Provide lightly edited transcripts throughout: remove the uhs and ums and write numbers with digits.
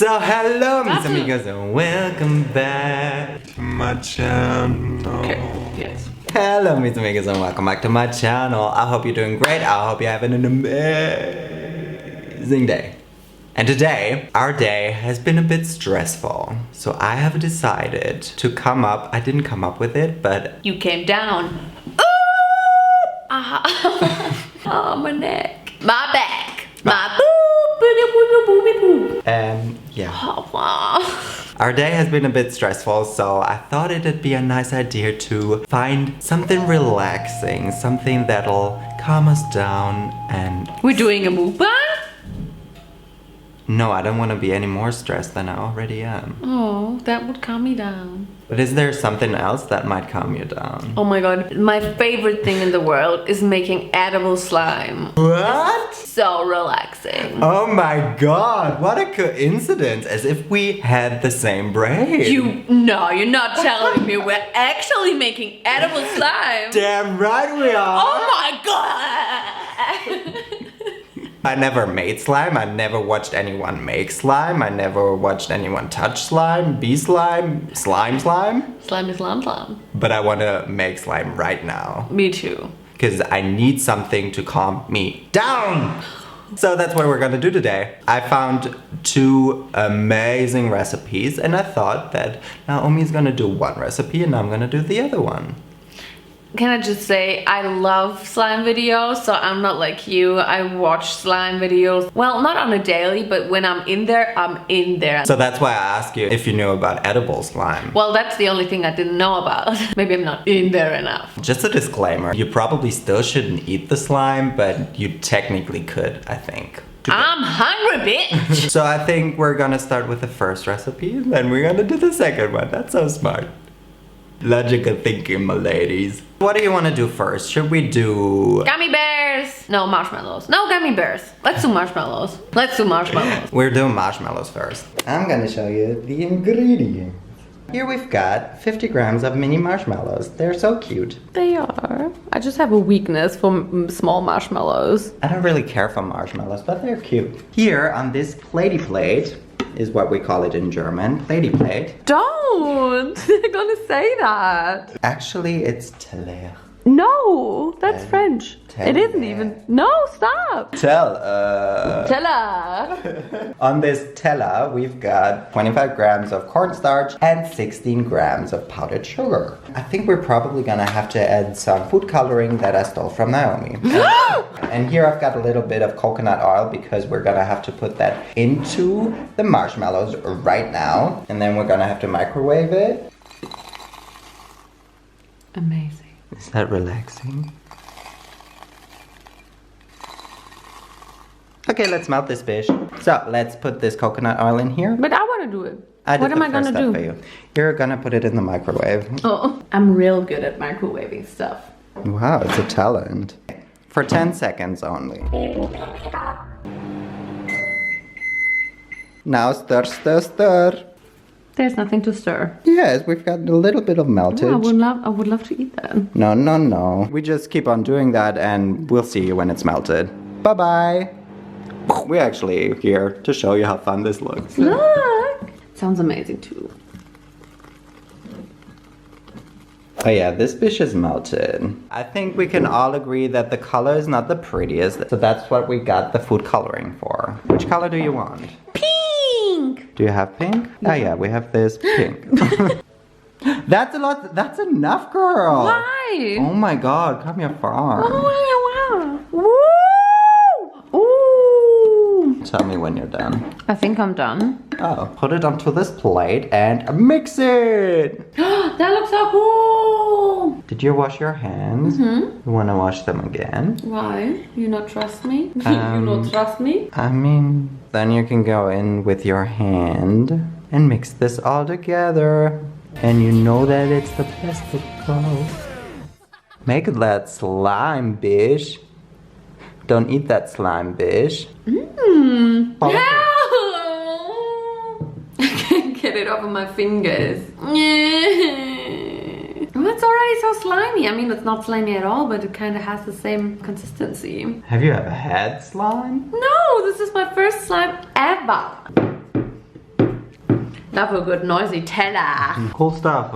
So hello mis amigos and welcome back to my channel. Okay, yes. Hello mis amigos and welcome back to my channel. I hope you're doing great. I hope you're having an amazing day. And today, our day has been a bit stressful. So I have decided to come up, I didn't come up with it, but... You came down. Oh, my neck. My back. My boob. And yeah. Oh, wow. Our day has been a bit stressful, so I thought it'd be a nice idea to find something relaxing, something that'll calm us down and... We're doing a mukbang? No, I don't want to be any more stressed than I already am. Oh, that would calm me down. But is there something else that might calm you down? Oh my god, my favorite thing in the world is making edible slime. What? So relaxing. Oh my god, what a coincidence, as if we had the same brain. No, you're not telling me we're actually making edible slime. Damn right we are. Oh my god. I never made slime, I never watched anyone make slime, I never watched anyone touch slime, be slime, slime. Slime is slime. But I want to make slime right now. Me too. Because I need something to calm me down. So that's what we're gonna do today. I found 2 amazing recipes and I thought that Naomi's gonna do one recipe and I'm gonna do the other one. Can I just say, I love slime videos, so I'm not like you. I watch slime videos. Well, not on a daily, but when I'm in there, I'm in there. So that's why I asked you if you knew about edible slime. Well, that's the only thing I didn't know about. Maybe I'm not in there enough. Just a disclaimer, you probably still shouldn't eat the slime, but you technically could, I think. I'm hungry, bitch! So I think we're gonna start with the first recipe, then we're gonna do the second one. That's so smart. Logical thinking, my ladies. What do you want to do first? Should we do... Gummy bears! No, marshmallows. No, gummy bears. Let's do marshmallows. Let's do marshmallows. We're doing marshmallows first. I'm gonna show you the ingredients. Here we've got 50 grams of mini marshmallows. They're so cute. They are. I just have a weakness for small marshmallows. I don't really care for marshmallows, but they're cute. Here on this platey plate is what we call it in German, platey plate. Don't! They're gonna say that. Actually, it's teller. No, that's French. It isn't even. No, stop. Teller. Teller. On this teller, we've got 25 grams of cornstarch and 16 grams of powdered sugar. I think we're probably gonna have to add some food coloring that I stole from Naomi. And here I've got a little bit of coconut oil because we're gonna have to put that into the marshmallows right now. And then we're gonna have to microwave it. Amazing. Is that relaxing? Okay, let's melt this fish. So let's put this coconut oil in here. But I want to do it. What am I gonna do? For you. You're gonna put it in the microwave. Oh, I'm real good at microwaving stuff. Wow, it's a talent. For 10 seconds only. Now stir, stir, stir. There's nothing to stir. Yes, we've got a little bit of meltage. Oh, I would love to eat that. No, no, no. We just keep on doing that and we'll see you when it's melted. Bye-bye. We're actually here to show you how fun this looks. Look! Sounds amazing too. Oh yeah, this fish is melted. I think we can all agree that the color is not the prettiest, so that's what we got the food coloring for. Which color do you want? Pink! Do you have pink? Yeah. Oh yeah, we have this pink. That's a lot, that's enough, girl. Why? Oh my god, come here far. Oh wow. Woo! Ooh! Tell me when you're done. I think I'm done. Oh, put it onto this plate and mix it. That looks so cool! Did you wash your hands? Mm-hmm. You want to wash them again? Why? You not trust me? You not trust me? I mean, then you can go in with your hand and mix this all together. And you know that it's the best of both. Make that slime, bish. Don't eat that slime, bish. Mmm. I can't get it off of my fingers. Oh, it's already so slimy. I mean, it's not slimy at all, but it kind of has the same consistency. Have you ever had slime? No, this is my first slime ever. Love a good noisy teller. Cool stuff.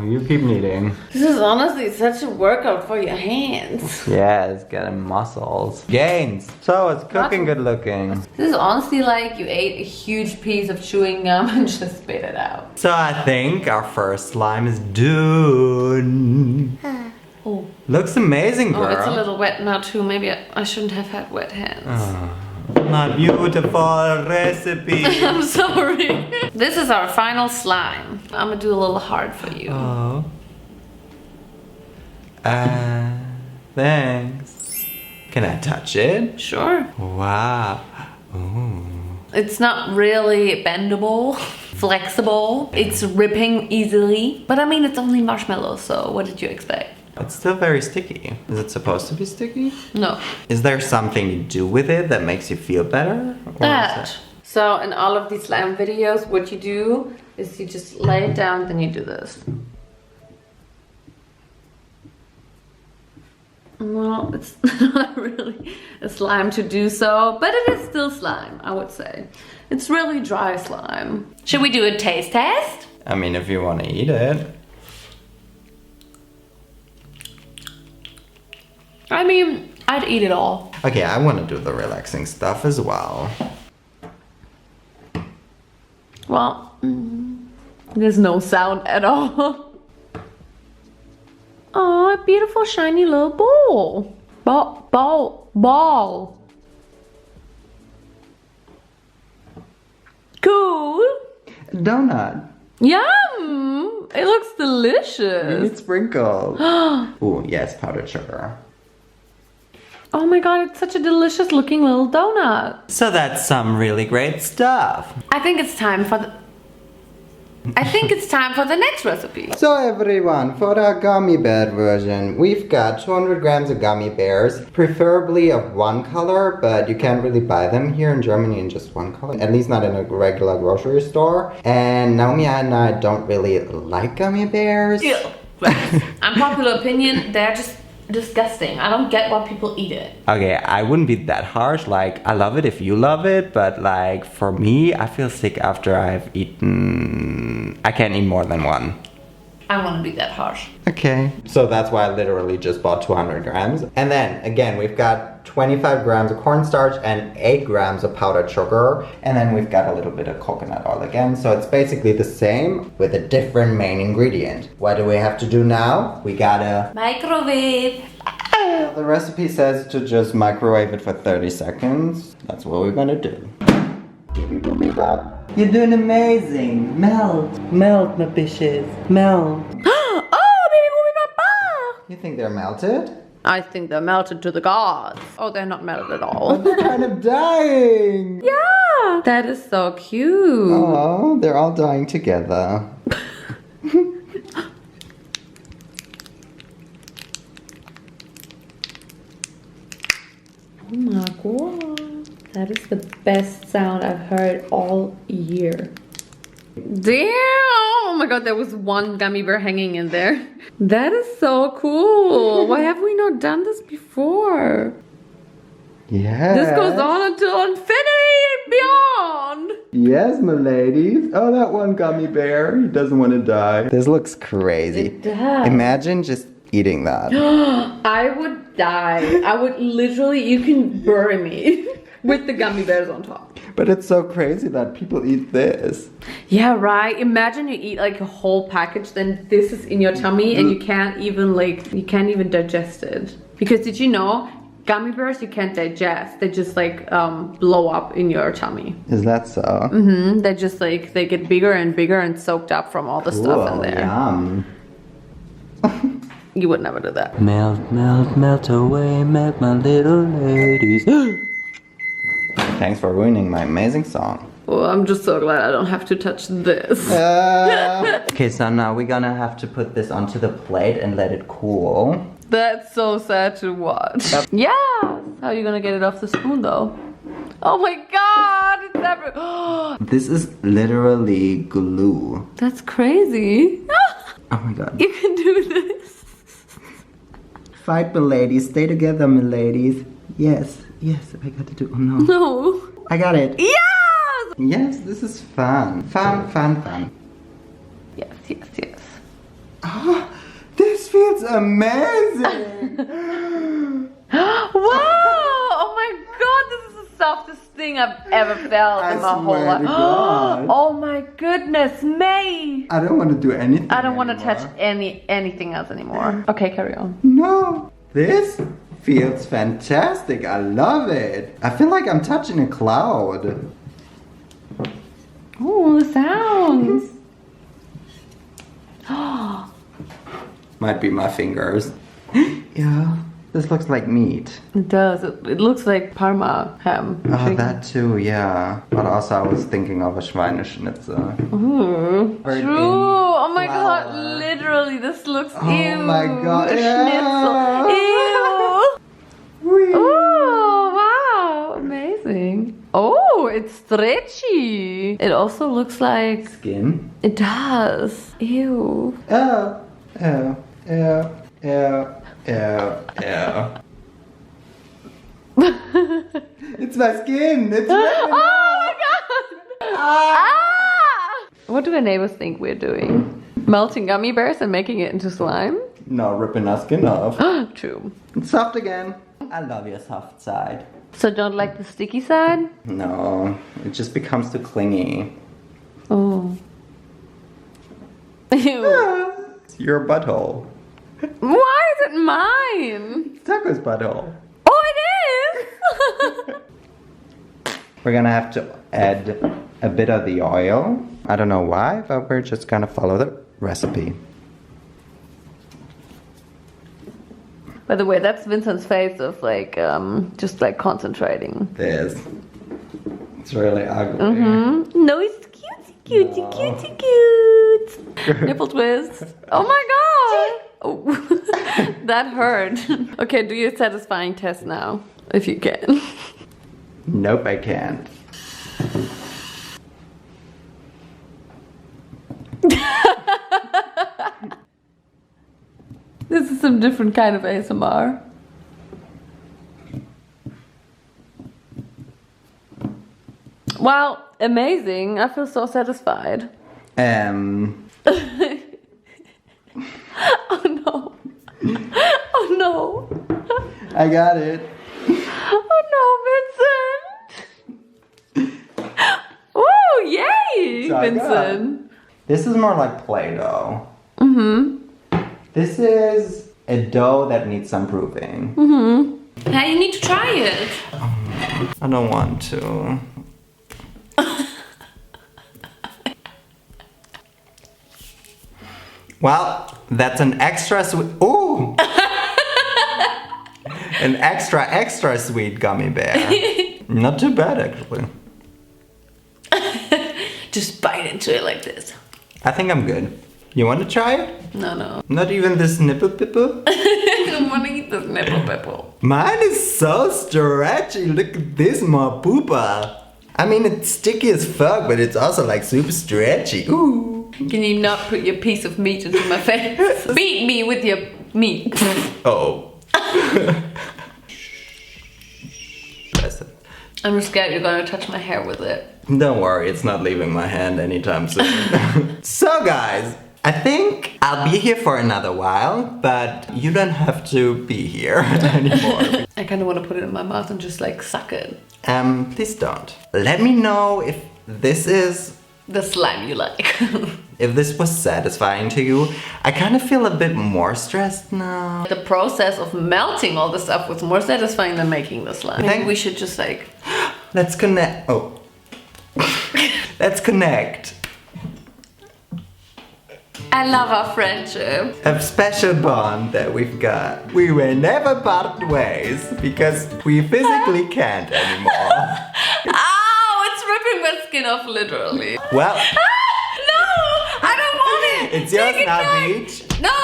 You keep kneading. This is honestly such a workout for your hands. Yeah, it's getting muscles. Gains. So it's cooking good looking. This is honestly like you ate a huge piece of chewing gum and just spit it out. So I think our first slime is done. Oh. Looks amazing, girl. Oh, it's a little wet now too. Maybe I shouldn't have had wet hands. My beautiful recipe. I'm sorry. This is our final slime. I'm gonna do a little hard for you. Oh. Thanks. Can I touch it? Sure. Wow. Ooh. It's not really bendable, flexible. It's ripping easily. But I mean, it's only marshmallow, so what did you expect? It's still very sticky. Is it supposed to be sticky? No. Is there something you do with it that makes you feel better? Or That. So in all of these slime videos, what you do is you just lay it down, then you do this. Well, it's not really a slime to do so, but it is still slime, I would say. It's really dry slime. Should we do a taste test? I mean, if you want to eat it. I mean, I'd eat it all. Okay, I want to do the relaxing stuff as well. Well, there's no sound at all. Oh, a beautiful shiny little ball. Ball. Cool. Donut. Yum! It looks We delicious. need sprinkles. Ooh, yes, powdered sugar. Oh my god, it's such a delicious looking little donut. So that's some really great stuff. I think it's time for the next recipe. So everyone, for our gummy bear version, we've got 200 grams of gummy bears, preferably of one color, but you can't really buy them here in Germany in just one color, at least not in a regular grocery store. And Naomi and I don't really like gummy bears. Ew. Unpopular opinion, they're just disgusting. I don't get why people eat it. Okay, I wouldn't be that harsh. Like, I love it if you love it, but like, for me, I feel sick after I've eaten. I can't eat more than one. I want to be that harsh. Okay. So that's why I literally just bought 200 grams. And then, again, we've got 25 grams of cornstarch and 8 grams of powdered sugar. And then we've got a little bit of coconut oil again. So it's basically the same with a different main ingredient. What do we have to do now? We gotta Microwave. The recipe says to just microwave it for 30 seconds. That's what we're gonna do. You're doing amazing. Melt, my fishes. Melt. Oh, baby, papa. You think they're melted? I think they're melted to the gods. Oh, they're not melted at all. But they're kind of dying. Yeah, that is so cute. Oh, they're all dying together. Oh my god. That is the best sound I've heard all year. Damn! Oh my god, there was one gummy bear hanging in there. That is so cool. Why have we not done this before? Yes. This goes on until infinity and beyond. Yes, my ladies. Oh, that one gummy bear. He doesn't want to die. This looks crazy. It does. Imagine just eating that. I would die. I would literally, you can bury me with the gummy bears on top. But it's so crazy that people eat this. Yeah, right. Imagine you eat like a whole package, then this is in your tummy and you can't even digest it. Because did you know, gummy bears you can't digest. They just like blow up in your tummy. Is that so? Mm-hmm. They just like, they get bigger and bigger and soaked up from all the stuff in there. Yum. You would never do that. Melt, melt, melt away, melt my little ladies. Thanks for ruining my amazing song. Well, I'm just so glad I don't have to touch this. Okay, so now we're gonna have to put this onto the plate and let it cool. That's so sad to watch. Yeah! How are you gonna get it off the spoon though? Oh my god! It's everywhere. This is literally glue. That's crazy. Oh my god. You can do this. Fight, my ladies. Stay together, my ladies. Yes, yes, I got to do. Oh no. No. I got it. Yes! Yes, this is fun. Fun. Yes. Oh, this feels amazing. Wow! Oh my god, this is the softest thing I've ever felt in my whole life. Oh my goodness, May! I don't want to do anything. I don't want to touch anything else anymore. Okay, carry on. No, this feels fantastic. I love it. I feel like I'm touching a cloud. Oh, the sounds. Might be my fingers. Yeah, this looks like meat. It does. It looks like Parma ham. Oh, that too, yeah. But also I was thinking of a Schweineschnitzel. Ooh. Bird True. in Oh my god, flour. literally, this looks ew. Oh my god. A Yeah. schnitzel. Ew. Whee. Oh, wow. Amazing. Oh, it's stretchy. It also looks like... Skin. It does. Ew. Oh. It's my skin. It's Oh my god. Ah! What do our neighbors think we're doing? Melting gummy bears and making it into slime? No, ripping our skin off. True. It's soft again. I love your soft side. So don't like the sticky side? No, it just becomes too clingy. Oh. Ew. It's your butthole. Why is it mine? Taco's butthole. Oh, it is! We're gonna have to add a bit of the oil. I don't know why, but we're just gonna follow the recipe. By the way, that's Vincent's face of like, just like concentrating. This. It's really ugly. No, it's cute. Nipple twist. Oh my god! Oh, that hurt. Okay, do your satisfying test now, if you can. Nope, I can't. This is some different kind of ASMR. Wow, amazing. I feel so satisfied. Oh no. Oh no. I got it. Oh no, Vincent. Oh, yay, So Vincent. This is more like Play-Doh. This is a dough that needs some proving. Hey, you need to try it. I don't want to. Well, that's an extra sweet. Ooh! An extra sweet gummy bear. Not too bad, actually. Just bite into it like this. I think I'm good. You want to try it? No. Not even this nipple pipple? I don't want to eat this nipple pipple. Mine is so stretchy. Look at this, more pooper. I mean, it's sticky as fuck, but it's also like super stretchy. Ooh. Can you not put your piece of meat into my face? Beat me with your meat. Oh. Press it. I'm scared you're gonna touch my hair with it. Don't worry, it's not leaving my hand anytime soon. So guys, I think I'll be here for another while, but you don't have to be here anymore. I kind of want to put it in my mouth and just like suck it. Please don't. Let me know if this is... The slime you like. If this was satisfying to you. I kind of feel a bit more stressed now. The process of melting all the stuff was more satisfying than making the slime. Maybe we should just like... Let's connect. Oh. Let's connect. I love our friendship. A special bond that we've got. We will never part ways because we physically can't anymore. Ow! It's ripping my skin off literally. Well, No! I don't want it! it's yours Take it now, back. Beach. No!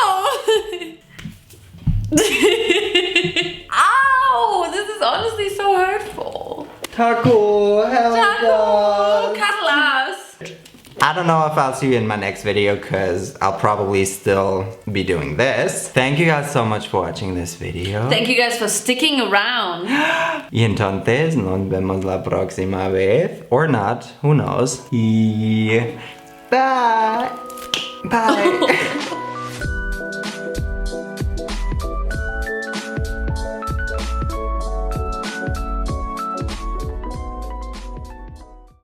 Ow! This is honestly so hurtful. Taco, help Taco! us. Cuddle us! I don't know if I'll see you in my next video because I'll probably still be doing this. Thank you guys so much for watching this video. Thank you guys for sticking around. Y entonces nos vemos la próxima vez. Or not, who knows. Y bye. Bye.